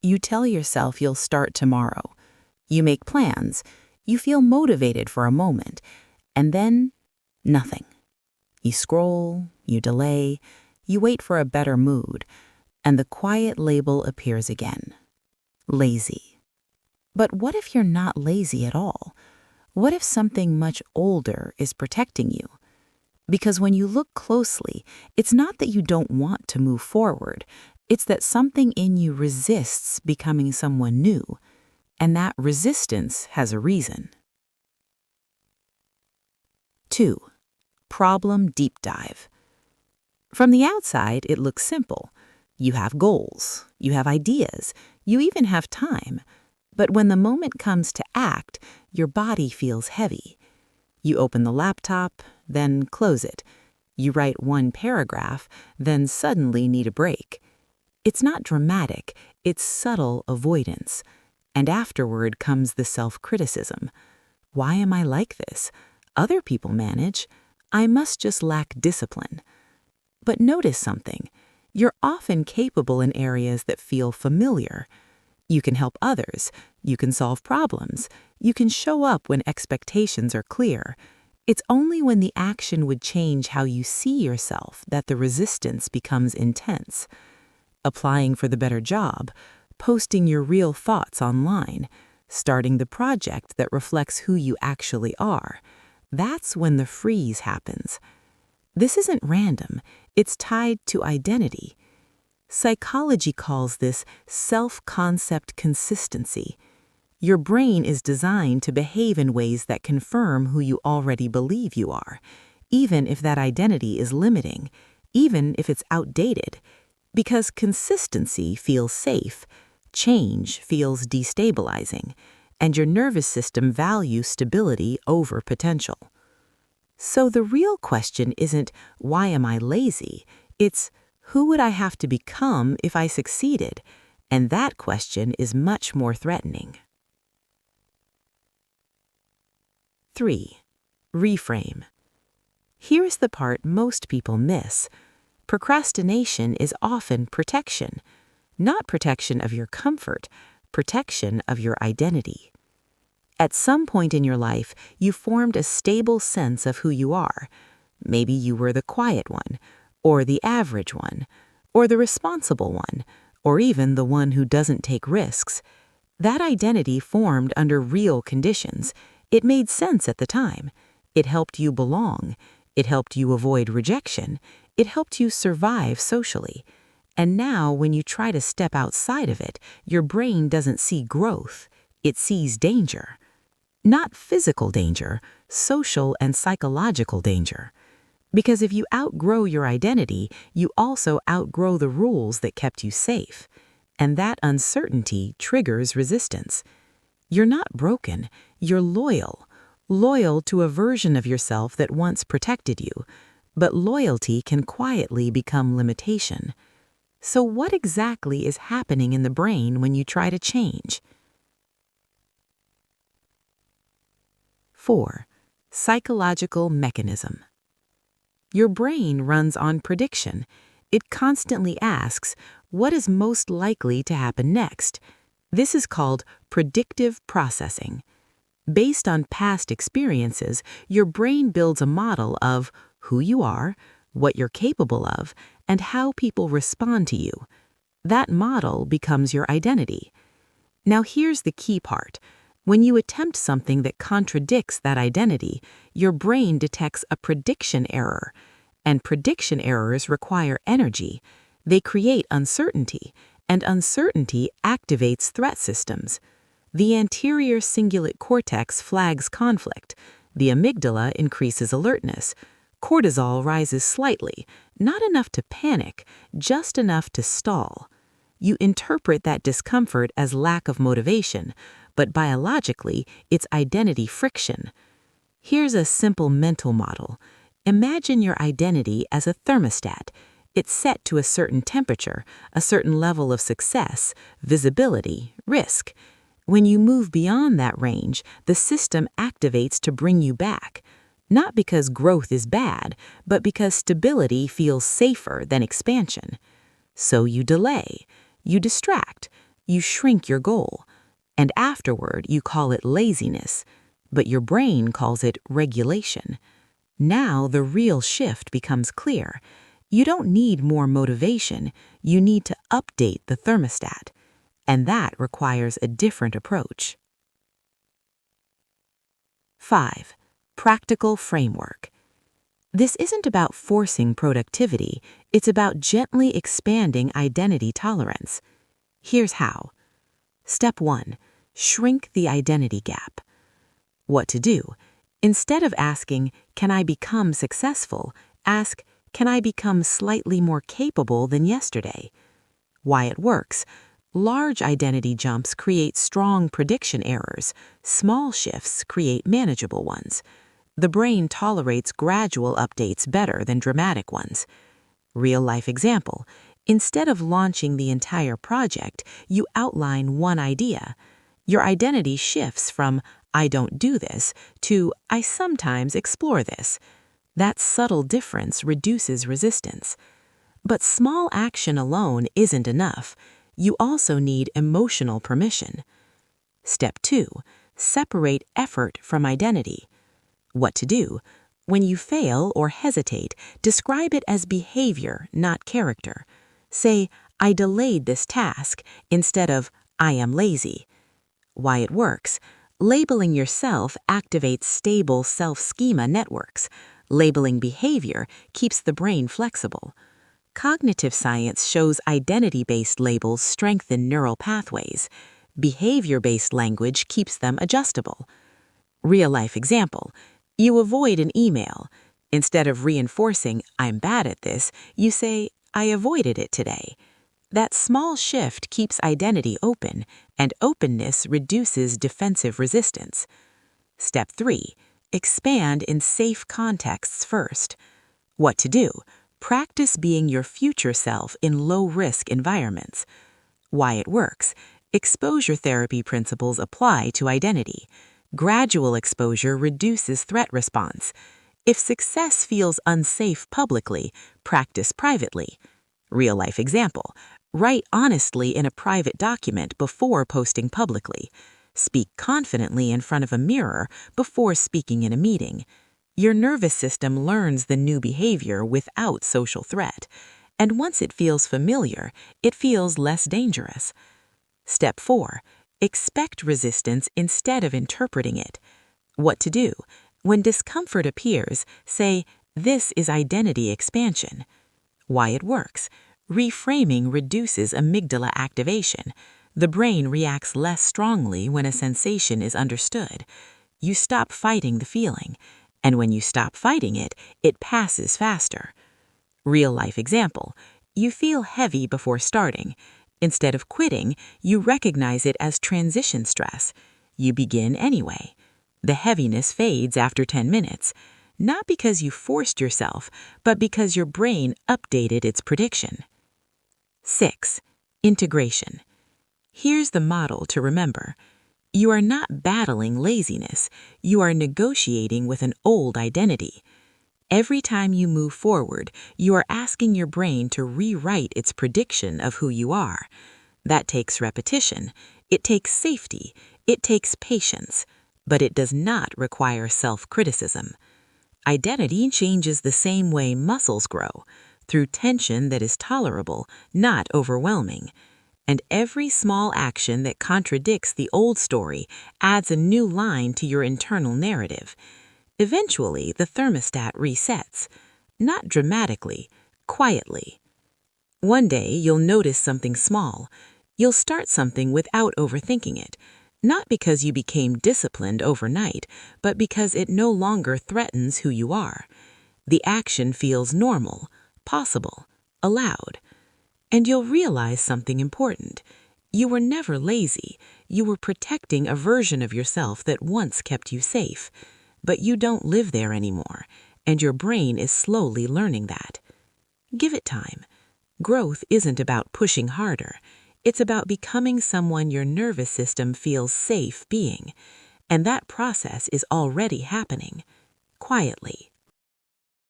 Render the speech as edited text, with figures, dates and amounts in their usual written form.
You tell yourself you'll start tomorrow. You make plans. You feel motivated for a moment. And then, nothing. You scroll, you delay, you wait for a better mood, and the quiet label appears again. Lazy. But what if you're not lazy at all? What if something much older is protecting you? Because when you look closely, it's not that you don't want to move forward. It's that something in you resists becoming someone new, and that resistance has a reason. 2. Problem deep dive. From the outside, it looks simple. You have goals, you have ideas, you even have time. But when the moment comes to act, your body feels heavy. You open the laptop, then close it. You write one paragraph, then suddenly need a break. It's not dramatic, it's subtle avoidance. And afterward comes the self-criticism. Why am I like this? Other people manage. I must just lack discipline. But notice something. You're often capable in areas that feel familiar. You can help others. You can solve problems. You can show up when expectations are clear. It's only when the action would change how you see yourself that the resistance becomes intense. Applying for the better job, posting your real thoughts online, starting the project that reflects who you actually are. That's when the freeze happens. This isn't random. It's tied to identity. Psychology calls this self-concept consistency. Your brain is designed to behave in ways that confirm who you already believe you are, even if that identity is limiting, even if it's outdated. Because consistency feels safe, change feels destabilizing, and your nervous system values stability over potential. So the real question isn't, why am I lazy? It's, who would I have to become if I succeeded? And that question is much more threatening. 3. Reframe. Here's the part most people miss. Procrastination is often protection. Not protection of your comfort, protection of your identity. At some point in your life, you formed a stable sense of who you are. Maybe you were the quiet one, or the average one, or the responsible one, or even the one who doesn't take risks. That identity formed under real conditions. It made sense at the time. It helped you belong. It helped you avoid rejection. It helped you survive socially. And now, when you try to step outside of it, your brain doesn't see growth. It sees danger. Not physical danger, social and psychological danger. Because if you outgrow your identity, you also outgrow the rules that kept you safe. And that uncertainty triggers resistance. You're not broken, you're loyal. Loyal to a version of yourself that once protected you. But loyalty can quietly become limitation. So what exactly is happening in the brain when you try to change? 4. Psychological mechanism. Your brain runs on prediction. It constantly asks, what is most likely to happen next? This is called predictive processing. Based on past experiences, your brain builds a model of who you are, what you're capable of, and how people respond to you. That model becomes your identity. Now here's the key part. When you attempt something that contradicts that identity, your brain detects a prediction error. And prediction errors require energy. They create uncertainty, and uncertainty activates threat systems. The anterior cingulate cortex flags conflict. The amygdala increases alertness. Cortisol rises slightly, not enough to panic, just enough to stall. You interpret that discomfort as lack of motivation, but biologically, it's identity friction. Here's a simple mental model. Imagine your identity as a thermostat. It's set to a certain temperature, a certain level of success, visibility, risk. When you move beyond that range, the system activates to bring you back. Not because growth is bad, but because stability feels safer than expansion. So you delay, you distract, you shrink your goal, and afterward you call it laziness, but your brain calls it regulation. Now the real shift becomes clear. You don't need more motivation, you need to update the thermostat, and that requires a different approach. 5. Practical framework. This isn't about forcing productivity, it's about gently expanding identity tolerance. Here's how. Step 1. Shrink the identity gap. What to do? Instead of asking, "Can I become successful?" ask, "Can I become slightly more capable than yesterday?" Why it works. Large identity jumps create strong prediction errors. Small shifts create manageable ones. The brain tolerates gradual updates better than dramatic ones. Real-life example. Instead of launching the entire project, you outline one idea. Your identity shifts from "I don't do this" to "I sometimes explore this." That subtle difference reduces resistance. But small action alone isn't enough. You also need emotional permission. Step 2. Separate effort from identity. What to do? When you fail or hesitate, describe it as behavior, not character. Say, "I delayed this task," instead of "I am lazy." Why it works. Labeling yourself activates stable self-schema networks. Labeling behavior keeps the brain flexible. Cognitive science shows identity-based labels strengthen neural pathways. Behavior-based language keeps them adjustable. Real-life example. You avoid an email. Instead of reinforcing, "I'm bad at this," you say, "I avoided it today." That small shift keeps identity open, and openness reduces defensive resistance. Step 3. Expand in safe contexts first. What to do? Practice being your future self in low-risk environments. Why it works. Exposure therapy principles apply to identity. Gradual exposure reduces threat response. If success feels unsafe publicly, practice privately. Real-life example. Write honestly in a private document before posting publicly. Speak confidently in front of a mirror before speaking in a meeting. Your nervous system learns the new behavior without social threat, and once it feels familiar, it feels less dangerous. Step 4. Expect resistance instead of interpreting it. What to do? When discomfort appears, say, "This is identity expansion." Why it works. Reframing reduces amygdala activation. The brain reacts less strongly when a sensation is understood. You stop fighting the feeling, and when you stop fighting it, it passes faster. Real-life example. You feel heavy before starting. Instead of quitting, you recognize it as transition stress. You begin anyway. The heaviness fades after 10 minutes, not because you forced yourself, but because your brain updated its prediction. 6. Integration. Here's the model to remember. You are not battling laziness, you are negotiating with an old identity. Every time you move forward, you are asking your brain to rewrite its prediction of who you are. That takes repetition, it takes safety, it takes patience, but it does not require self-criticism. Identity changes the same way muscles grow, through tension that is tolerable, not overwhelming. And every small action that contradicts the old story adds a new line to your internal narrative. Eventually, the thermostat resets, not dramatically, quietly. One day, you'll notice something small. You'll start something without overthinking it, not because you became disciplined overnight, but because it no longer threatens who you are. The action feels normal, possible, allowed. And you'll realize something important. You were never lazy. You were protecting a version of yourself that once kept you safe. But you don't live there anymore, and your brain is slowly learning that. Give it time. Growth isn't about pushing harder. It's about becoming someone your nervous system feels safe being. And that process is already happening, quietly.